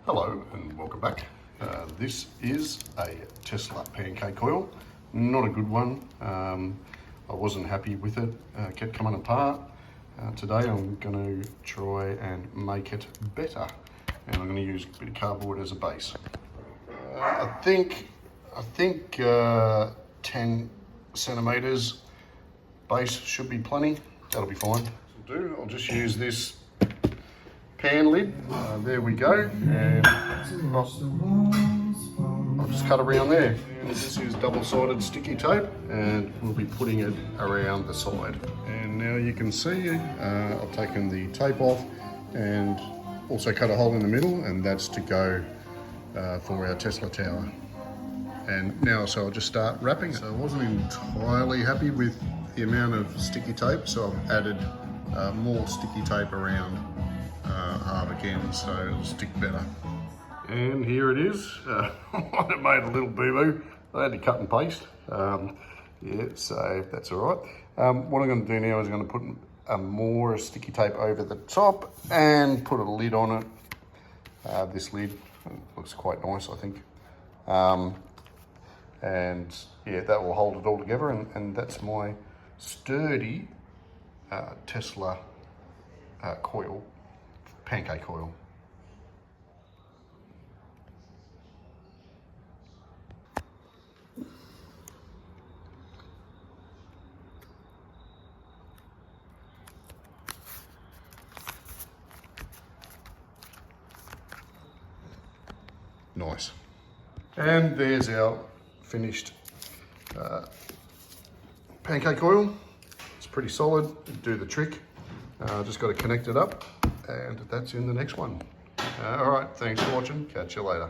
Hello and welcome back. This is a Tesla Pancake Coil. Not a good one. I wasn't happy with it. Kept coming apart. Today I'm going to try and make it better. And I'm going to use a bit of cardboard as a base. I think 10 centimeters base should be plenty. That'll be fine. I'll just use this pan lid. There we go. And I'll just cut around there. And this is double-sided sticky tape, and we'll be putting it around the side. And now you can see I've taken the tape off and also cut a hole in the middle, and that's to go for our Tesla tower. And now, so I'll just start wrapping. So I wasn't entirely happy with the amount of sticky tape, so I've added more sticky tape around hard again, so it'll stick better. And here it is. I made a little boo-boo. I had to cut and paste. Yeah, so that's all right. What I'm going to do now is I'm going to put more sticky tape over the top and put a lid on it. This lid looks quite nice, I think. And yeah, that will hold it all together, and that's my sturdy Tesla coil, pancake coil. Nice. And there's our finished pancake coil. It's pretty solid, it'll do the trick. Just got to connect it up, and that's in the next one. All right, thanks for watching. Catch you later.